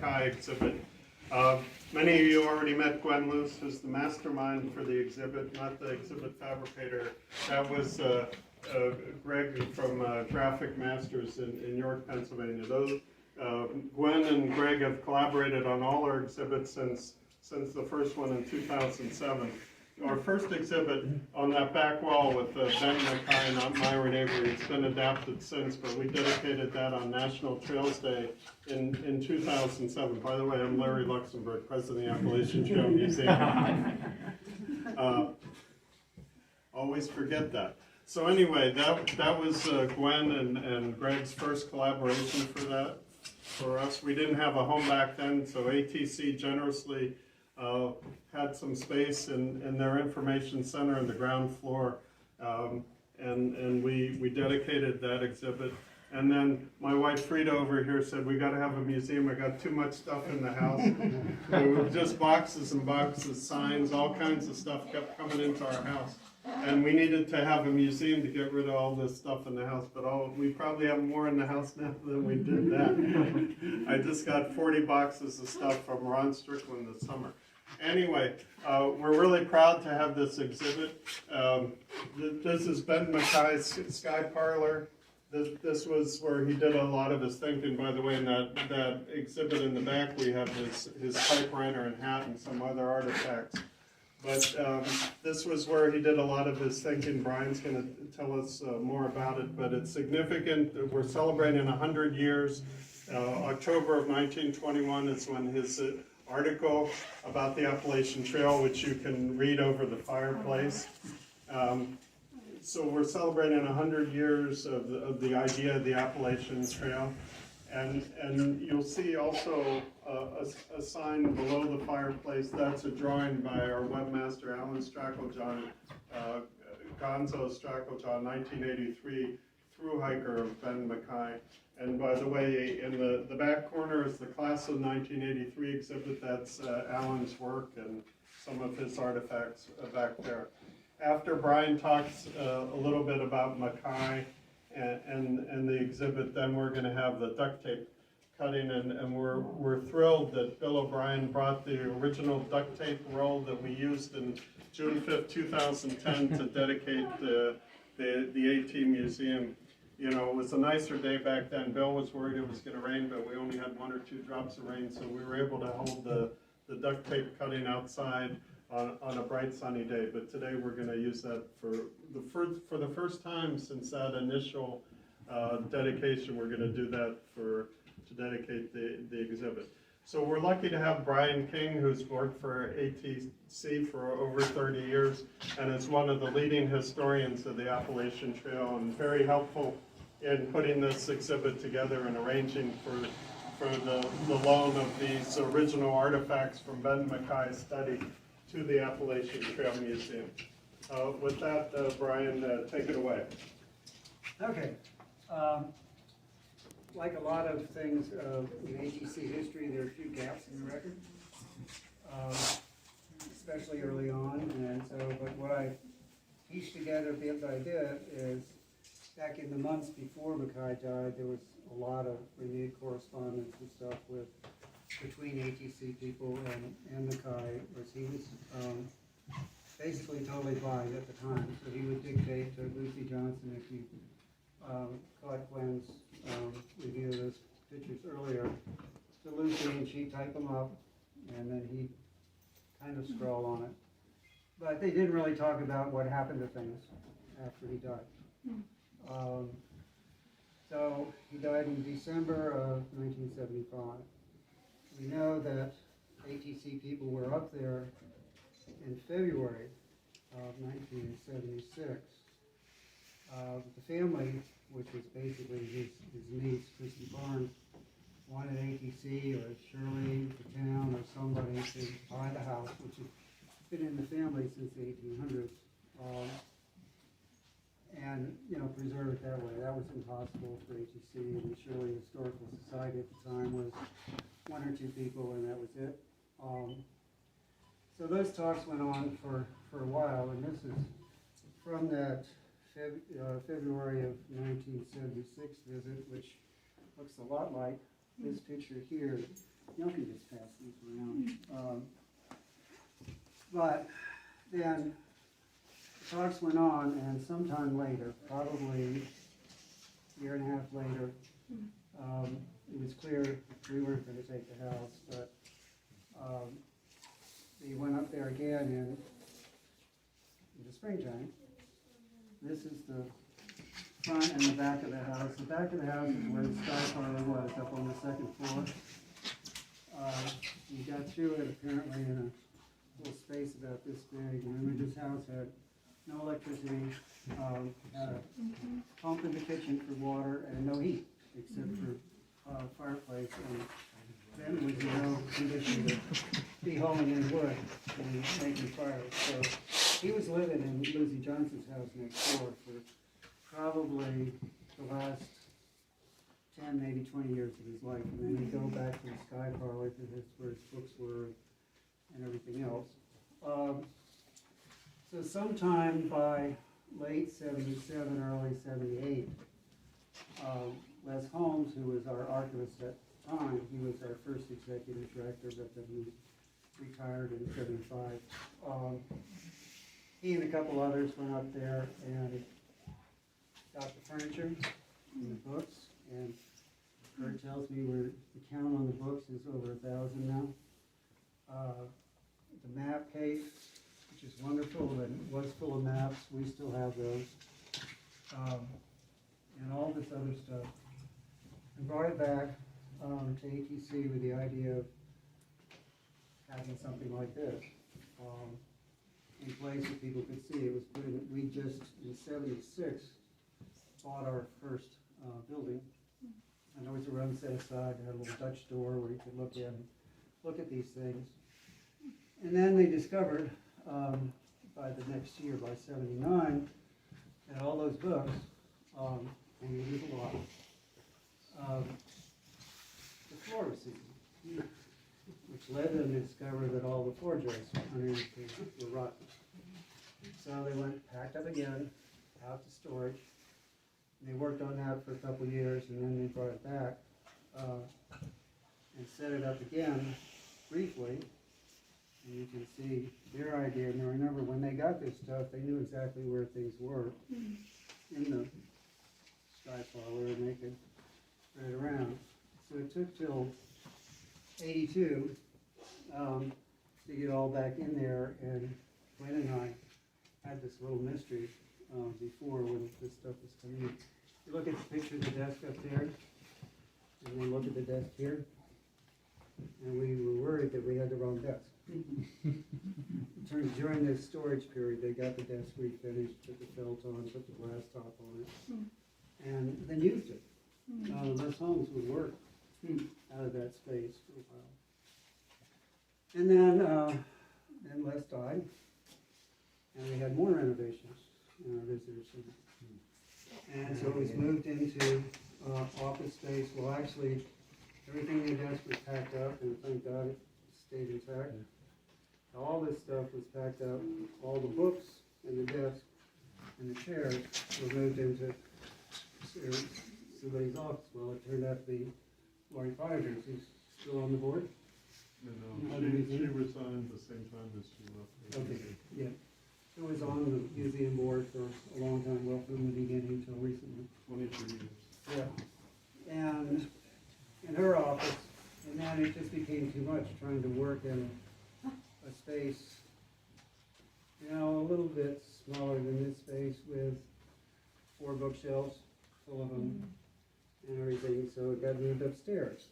MacKaye exhibit. Many of you already met Gwen Luce, who's the mastermind for the exhibit, not the exhibit fabricator. That was Greg from Graphic Masters in York, Pennsylvania. Gwen and Greg have collaborated on all our exhibits since the first one in 2007. Our first exhibit on that back wall with Benton MacKaye, not Myron Avery, it's been adapted since, but we dedicated that on National Trails Day in 2007. By the way, I'm Larry Luxembourg, president of the Appalachian Trail Museum. Always forget that. So anyway, that was Gwen and Greg's first collaboration for us. We didn't have a home back then, so ATC generously had some space in their information center on the ground floor, and we dedicated that exhibit. And then my wife Frida over here said, we got to have a museum. I got too much stuff in the house. Just boxes and boxes, signs, all kinds of stuff kept coming into our house. And we needed to have a museum to get rid of all this stuff in the house, but we probably have more in the house now than we did that. I just got 40 boxes of stuff from Ron Strickland this summer. Anyway, we're really proud to have this exhibit. This is Benton MacKaye's Sky Parlor. This was where he did a lot of his thinking. By the way, in that exhibit in the back, we have his typewriter and hat and some other artifacts. But this was where he did a lot of his thinking. Brian's going to tell us more about it, but it's significant. We're celebrating 100 years. October of 1921 is when his article about the Appalachian Trail, which you can read over the fireplace. So we're celebrating 100 years of the idea of the Appalachian Trail. And you'll see also a sign below the fireplace. That's a drawing by our webmaster, Alan Stracklejohn, Gonzo Stracklejohn, 1983, through hiker of Benton MacKaye. And by the way, in the back corner is the class of 1983 exhibit. That's Alan's work and some of his artifacts back there. After Brian talks a little bit about MacKaye and the exhibit, then we're going to have the duct tape cutting, and we're thrilled that Bill O'Brien brought the original duct tape roll that we used in June 5th, 2010 to dedicate the AT Museum. You know, it was a nicer day back then. Bill was worried it was going to rain, but we only had 1 or 2 drops of rain, so we were able to hold the duct tape cutting outside on a bright sunny day. But today we're going to use that for the first time since that initial dedication. We're going to do that to dedicate the exhibit. So we're lucky to have Brian King, who's worked for ATC for over 30 years and is one of the leading historians of the Appalachian Trail, and very helpful in putting this exhibit together and arranging for the loan of these original artifacts from Benton MacKaye's study to the Appalachian Trail Museum. With that, Brian, take it away. Okay. Like a lot of things in ATC history, there are a few gaps in the record, especially early on. And so, but what I pieced together the idea is, back in the months before MacKaye died, there was a lot of renewed correspondence and stuff between ATC people and MacKaye, whereas he was basically totally blind at the time. So he would dictate to Lucy Johnson, if you caught Gwen's review of those pictures earlier, to Lucy, and she'd type them up, and then he'd kind of scroll on it. But they didn't really talk about what happened to things after he died. So he died in December of 1975. We know that ATC people were up there in February of 1976. The family, which was basically his niece, Christy Barnes, wanted ATC or Shirley, the town, or somebody to buy the house, which had been in the family since the 1800s, and preserve it that way. That was impossible for ATC, and the Shirley Historical Society at the time was 1 or 2 people, and that was it. So those talks went on for a while, and this is from that February of 1976 visit, which looks a lot like this picture here. y'all can just pass these around. But then the talks went on, and sometime later, probably a year and a half later, it was clear we weren't going to take the house, but they went up there again in the springtime. This is the front and the back of the house. The back of the house is where the Sky Parlor was, up on the second floor. You got through it apparently in a little space about this big. Remember, this house had no electricity, had a pump in the kitchen for water, and no heat except for fireplace. And then it was in no condition to be hauling in wood and making fires. So he was living in Lizzie Johnson's house next door for probably the last 10, maybe 20 years of his life. And then he'd go back to the Sky Parlor to where his books were and everything else. So sometime by late 77, early 78, Les Holmes, who was our archivist at the time, he was our first executive director, but then he retired in 75. He and a couple others went up there and got the furniture and the books, and Kurt tells me the count on the books is over 1,000 now. The map case, which is wonderful and was full of maps, we still have those. And all this other stuff. And brought it back to ATC with the idea of having something like this in place that people could see. It was put in, we just, in 76, bought our first building. And there was a room set aside, it had a little Dutch door where you could look at these things. And then they discovered, by the next year, by 79, that all those books, and it was a lot, the floor was sinking, which led them to discover that all the floor joists underneath were rotten. So they went, packed up again, out to storage. They worked on that for a couple of years, and then they brought it back and set it up again briefly. And you can see their idea. And remember, when they got this stuff, they knew exactly where things were in the Sky Parlor, and they could spread it around. So it took till 82 to get all back in there. And Gwen and I had this little mystery before when this stuff was coming in. You look at the picture of the desk up there, and then look at the desk here, and we were worried that we had the wrong desk. It turns during this storage period, they got the desk refinished, put the felt on, put the glass top on it, and then used it. Les Holmes would work out of that space for a while. And then Les died, and we had more renovations in our visitor center. And so it was moved into office space. Well, actually, everything in the desk was packed up, and thank God it stayed intact. All this stuff was packed up. All the books and the desk and the chairs were moved into somebody's office. Well, it turned out to be Lori Figers, who's still on the board. No, she resigned the same time as she left. Okay, yeah. It was on the museum board for a long time, well, from the beginning until recently. 23 years. Yeah. And in her office, and then it just became too much trying to work in a space, you know, a little bit smaller than this space with 4 bookshelves full of them and everything, so it got moved upstairs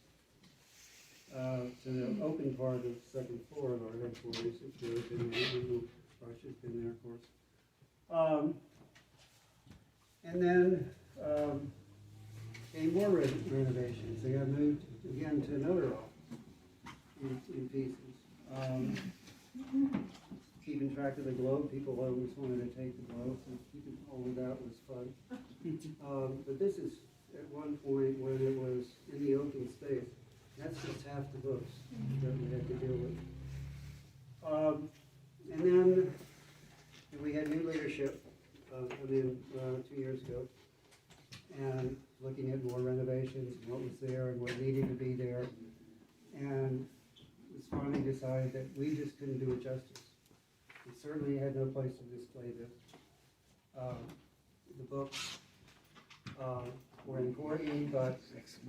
to the open part of the second floor of our headquarters. It's really been there. Rush has been there, of course. And then came more renovations. They got moved again to another office in pieces. Keeping track of the globe, people always wanted to take the globe, so keeping all of that was fun. But this is at one point when it was in the open space. That's just half the books that we had to deal with. And then we had new leadership come in 2 years ago, and looking at more renovations and what was there and what needed to be there. and it was finally decided that we just couldn't do it justice. We certainly had no place to display this. The books were important, but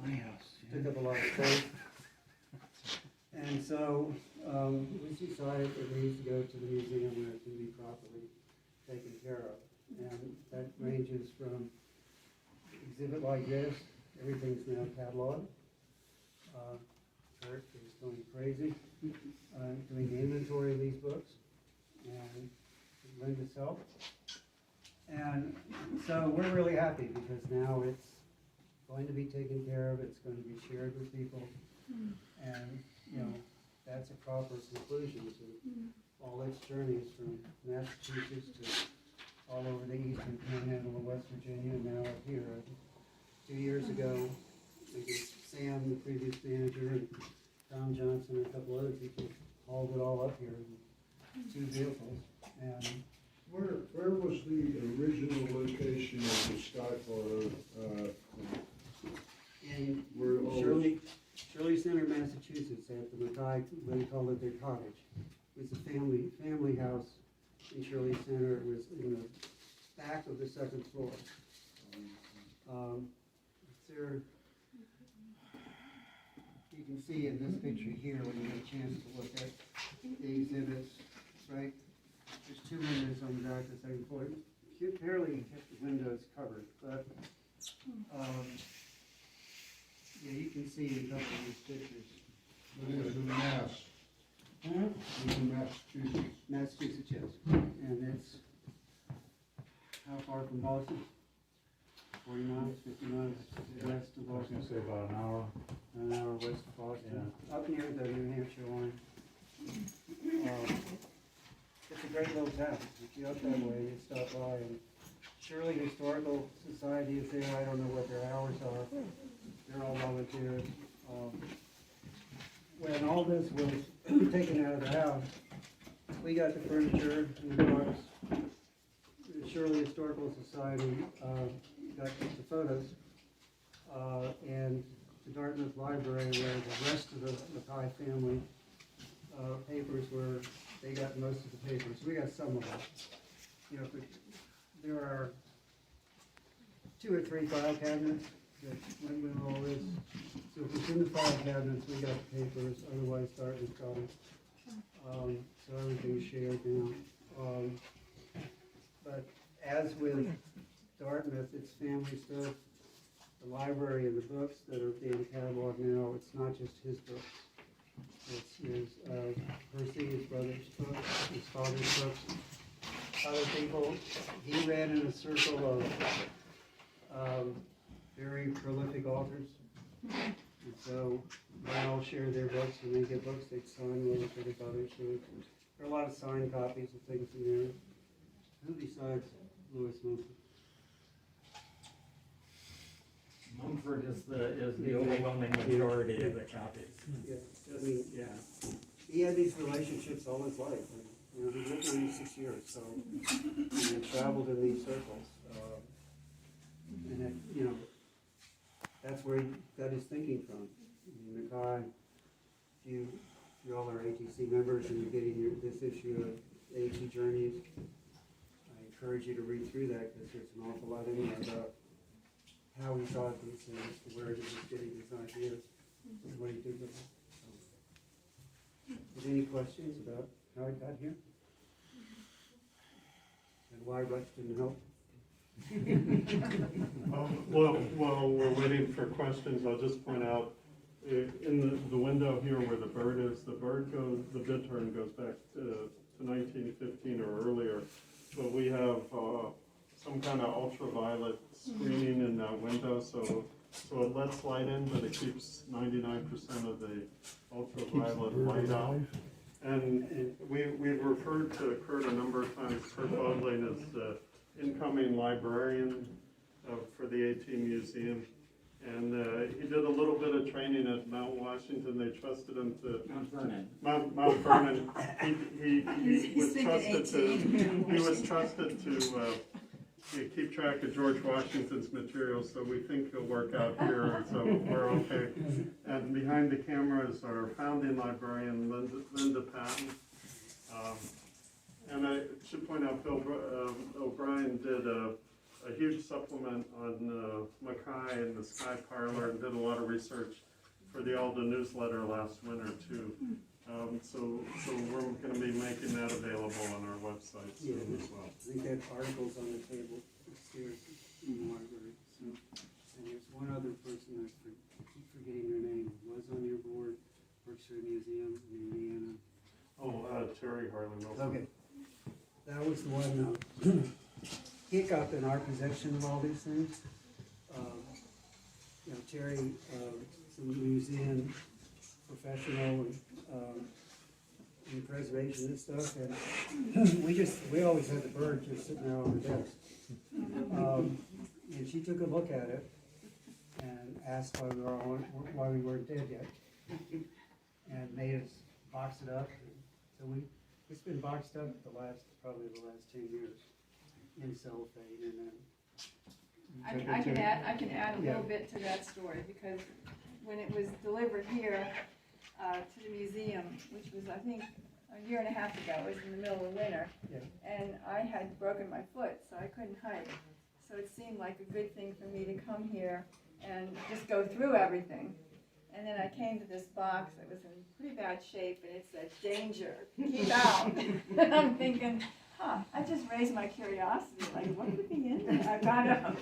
My house. took up a lot of space. And so it was decided that it needs to go to the museum where it can be properly taken care of. And that ranges from exhibit like this, everything's now cataloged. Kurt is going crazy doing the inventory of these books, and Linda's help. And so we're really happy because now it's going to be taken care of, it's going to be shared with people, and that's a proper conclusion to all its journeys from Massachusetts to all over the eastern panhandle of West Virginia and now up here. 2 years ago, Sam, the previous manager, and Tom Johnson and a couple other people hauled it all up here in 2 vehicles. And Where was the original location of the Sky Parlor? in Where all Shirley Center, Massachusetts, at the MacKaye, they call it their cottage. It was a family house in Shirley Center. It was in the back of the 2nd floor. It's there. You can see in this picture here when you get a chance to look at the exhibits, right? There's 2 windows on the back of the 2nd floor. You barely have the windows covered, but yeah, you can see in a couple of these pictures. It was in Mass. It was in Massachusetts. Massachusetts, yes. And it's how far from Boston? 40 miles, 50 miles west of I was Boston. gonna say about an hour. An hour west of Boston, up near the New Hampshire line. It's a great little town. If you up that way, you stop by, and Shirley Historical Society is there. I don't know what their hours are. They're all volunteers. When all this was taken out of the house, we got the furniture and the books. The Shirley Historical Society got the photos, and the Dartmouth Library, where the rest of the MacKaye family papers were, they got most of the papers. We got some of them. There are 2 or 3 file cabinets that went with all this. So if it's in the file cabinets, we got the papers, otherwise Dartmouth got them. So everything's shared now. But as with Dartmouth, it's family stuff. The library and the books that are being cataloged now, it's not just his books. It's his, Percy, his brother's books, his father's books. Other people, he ran in a circle of very prolific authors. And so they all share their books. When they get books, they sign one for their brothers. So there are a lot of signed copies of things in there. Who besides Lewis Mumford? Mumford is the overwhelming majority of the copies. Yeah, I mean, Yeah. he had these relationships all his life. He lived 96 years, so he traveled in these circles. And it, that's where he got his thinking from. I mean, MacKaye, you all are ATC members and you're getting this issue of AT Journeys. I encourage you to read through that because there's an awful lot in there about how he thought these things, where he was getting his ideas, and what he did with them. So, any questions about how I got here? And why Rush didn't help? While we're waiting for questions, I'll just point out, in the window here where the bird is, the bittern goes back to 1915 or earlier, but we have some kind of ultraviolet screening in that window, so it lets light in, but it keeps 99% of the ultraviolet light out. And we've referred to Kurt a number of times. Kurt Bodling is the incoming librarian for the AT Museum. And he did a little bit of training at Mount Washington. They trusted him to Mount Vernon. Mount Vernon. He was trusted to keep track of George Washington's materials, so we think he'll work out here, so we're okay. And behind the camera is our founding librarian, Linda Patton. And I should point out, Bill O'Brien did a huge supplement on MacKaye and the Sky Parlor, and did a lot of research for the Alda newsletter last winter too. So we're going to be making that available on our website soon as well. I think they have articles on the table upstairs in the library. So, and there's one other person I keep forgetting their name, was on your board, works for a museum in Indiana. Oh, Terry Harlan Wilson. Okay, that was the one hiccup in our possession of all these things. You know, Terry, some museum professional in preservation and stuff, and we always had the bird just sitting there on the desk. And she took a look at it and asked why we weren't dead yet, and made us box it up. So it's been boxed up probably the last 10 years in cellophane, and then I can add a little bit to that story, because when it was delivered here to the museum, which was I think a year and a half ago, it was in the middle of winter, and I had broken my foot, so I couldn't hike. So it seemed like a good thing for me to come here and just go through everything. And then I came to this box that was in pretty bad shape, and it said, "Danger, keep out." And I'm thinking, I just raised my curiosity, like, what could be in there? I got up.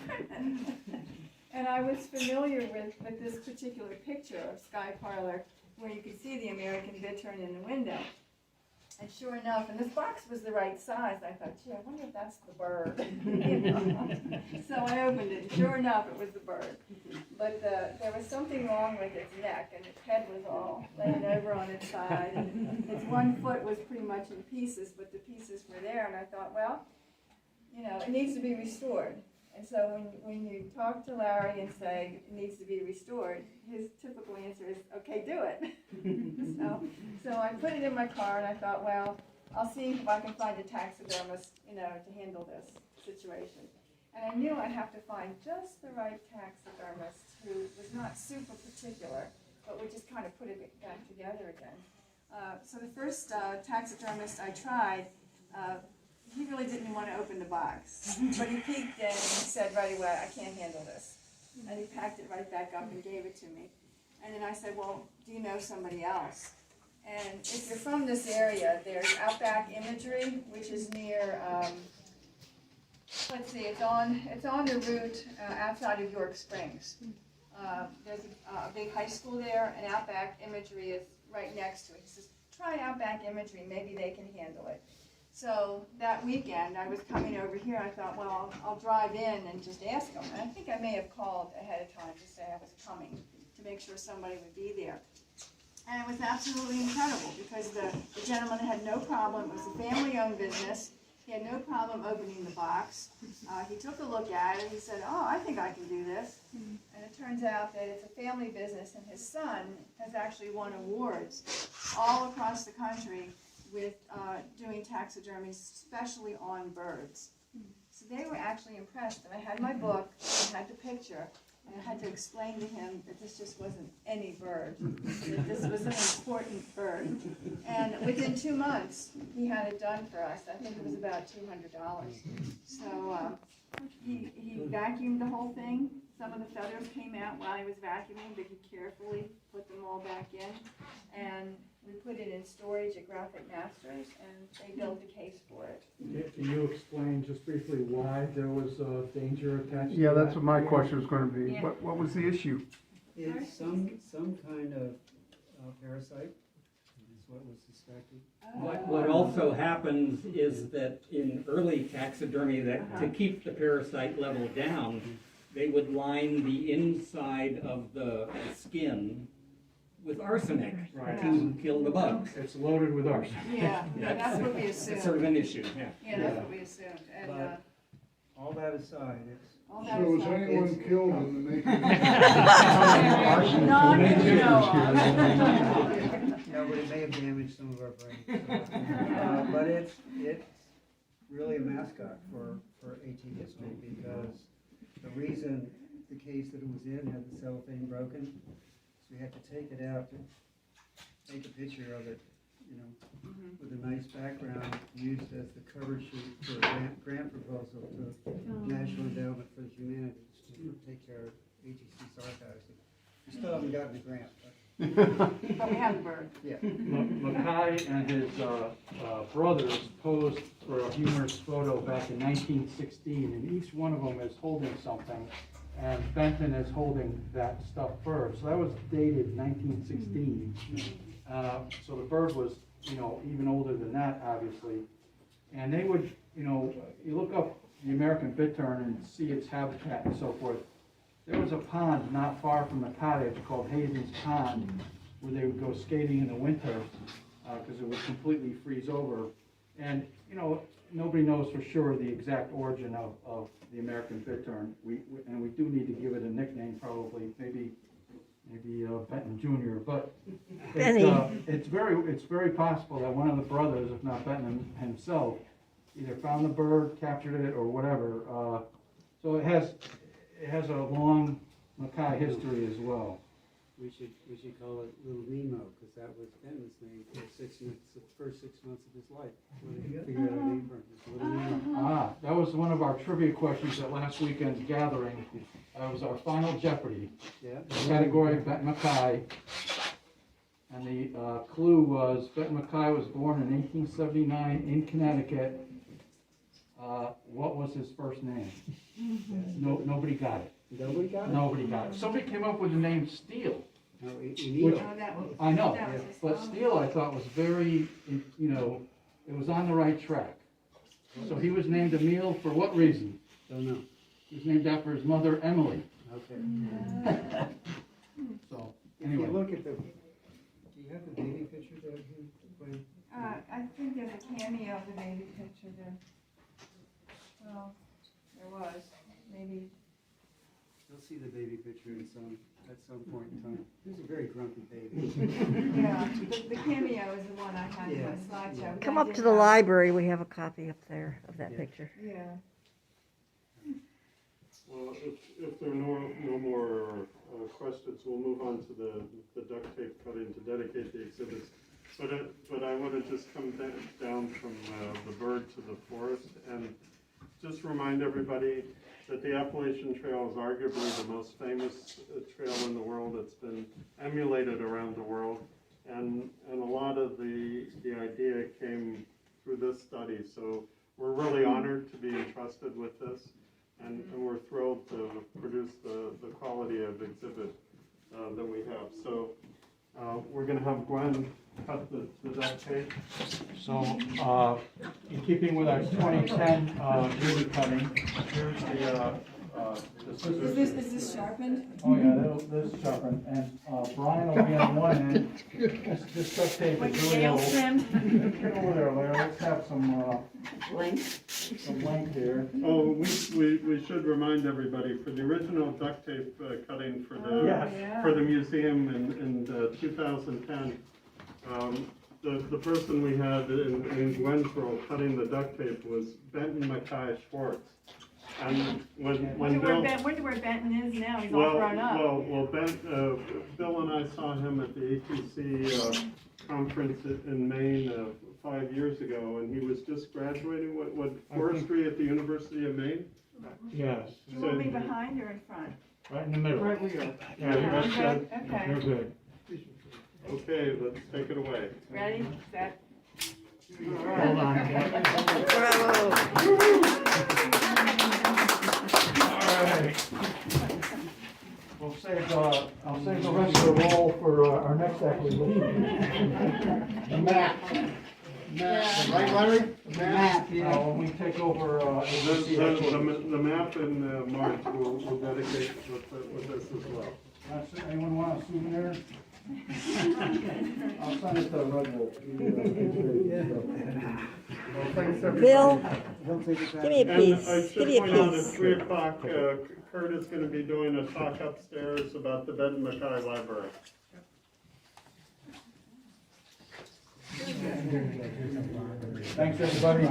And I was familiar with this particular picture of Sky Parlor, where you could see the American bittern in the window. And sure enough, and this box was the right size, I thought, gee, I wonder if that's the bird. You know? So I opened it, and sure enough, it was the bird. But there was something wrong with its neck, and its head was all laying over on its side. And its one foot was pretty much in pieces, but the pieces were there, and I thought, well, you know, it needs to be restored. And so when you talk to Larry and say it needs to be restored, his typical answer is, okay, do it. So I put it in my car, and I thought, well, I'll see if I can find a taxidermist, you know, to handle this situation. And I knew I'd have to find just the right taxidermist who was not super particular, but would just kind of put it back together again. So the first taxidermist I tried, he really didn't want to open the box, but he peeked in and he said right away, I can't handle this. And he packed it right back up and gave it to me. And then I said, well, do you know somebody else? And if you're from this area, there's Outback Imagery, which is near, let's see, it's on the route outside of York Springs. There's a big high school there, and Outback Imagery is right next to it. He says, try Outback Imagery, maybe they can handle it. So that weekend, I was coming over here, I thought, well, I'll drive in and just ask them. And I think I may have called ahead of time to say I was coming, to make sure somebody would be there. And it was absolutely incredible, because the gentleman had no problem. It was a family-owned business. He had no problem opening the box. He took a look at it. He said, oh, I think I can do this. And it turns out that it's a family business, and his son has actually won awards all across the country with doing taxidermy, especially on birds. So they were actually impressed, and I had my book, I had the picture, and I had to explain to him that this just wasn't any bird, that this was an important bird. And within 2 months, he had it done for us. I think it was about $200. So he vacuumed the whole thing. Some of the feathers came out while he was vacuuming, but he carefully put them all back in. And we put it in storage at Graphic Masters, and they built a case for it. Can you explain just briefly why there was danger attached to that? Yeah, that's what my question was going to be. Yeah. What was the issue? it's some kind of parasite, is what was suspected. What also happens is that in early taxidermy, that to keep the parasite level down, they would line the inside of the skin with arsenic Right. to kill the bugs. It's loaded with arsenic. Yeah, that's what we assumed. It's sort of an issue, yeah. Yeah, that's what we assumed. And But all that aside, it's all that So was aside- anyone killed in the making? Not that you know of. no, but it may have damaged some of our brains. But it's really a mascot for history, because the reason the case that it was in had the cellophane broken, so we had to take it out to take a picture of it, you know, with a nice background, used as the cover sheet for a grant proposal to National Endowment for the Humanities to take care of ATC's archives. We still haven't gotten the grant, but But we have the bird. yeah. MacKaye and his brothers posed for a humorous photo back in 1916, and each one of them is holding something, and Benton is holding that stuffed bird. So that was dated 1916. So the bird was, you know, even older than that, obviously. And they would, you know, you look up the American bittern and see its habitat and so forth. There was a pond not far from the cottage called Hazen's Pond, where they would go skating in the winter, because it would completely freeze over. And, you know, nobody knows for sure the exact origin of the American bittern. And we do need to give it a nickname, probably, maybe Benton Jr. But it's very possible that one of the brothers, if not Benton himself, either found the bird, captured it, or whatever. So it has a long MacKaye history as well. We should call it Little Nemo, because that was Benton's name for the first 6 months of his life. When he figured out a name for him, it was Little Nemo. That was one of our trivia questions at last weekend's gathering. That was our final Jeopardy. Yeah. The category of Benton MacKaye. And the clue was Benton MacKaye was born in 1879 in Connecticut. What was his first name? Nobody got it. Nobody got it? Nobody got it. Somebody came up with the name Steele. No, Which- Oh, that was, I know, that was his but father. Steele I thought was very, you know, it was on the right track. So he was named Emile for what reason? Don't know. He was named after his mother, Emily. Okay. So, If you anyway. look at do you have the baby picture that he played? I think there's a cameo of the baby picture there. Well, there was, maybe. You'll see the baby picture at some point in time. He was a very grumpy baby. Yeah, the cameo is the one I had in my slideshow. Come up to the library, we have a copy up there of that Yeah. picture. Yeah. Well, if there are no more questions, we'll move on to the duct tape cutting to dedicate the exhibits. But I want to just come down from the bird to the forest and just remind everybody that the Appalachian Trail is arguably the most famous trail in the world. It's been emulated around the world, and a lot of the idea came through this study. So we're really honored to be entrusted with this, and we're thrilled to produce the quality of exhibit that we have. So we're going to have Gwen cut the duct tape. So, in keeping with our 2010 beauty cutting, here's the scissors. Is this sharpened? Oh yeah, this is sharpened, and Brian will be on one end. This duct tape With is the really nails old. trimmed? Get over there, Larry. Let's have some length here. Oh, we should remind everybody, for the original duct tape cutting for the Yes. for the museum in 2010, the person we had in Gwen's role cutting the duct tape was Benton MacKaye Schwartz. And when Bill, Wonder where Benton is now, he's all grown up. Bill and I saw him at the ATC conference in Maine 5 years ago, and he was just graduating, what forestry at the University of Maine? Yes. Do you want me behind or in front? Right in the middle. Right where you are. Yeah, that's good. Okay. You're good. Okay, let's take it away. Ready, set. Hold on. Bravo. All right. I'll save the rest of the roll for our next acquisition. The map. Right, Larry? The map, When we take over, The map in March we'll dedicate with this as well. Anyone want a souvenir? I'll send it to Redwood. Bill, He'll take it back. give me a And I piece, should give me a point out at piece. 3 o'clock, Kurt is going to be doing a talk upstairs about the Benton MacKaye Library. Thanks, everybody.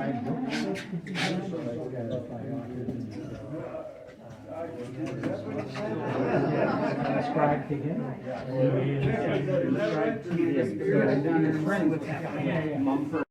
Subscribe to him. Subscribe to him. Down in the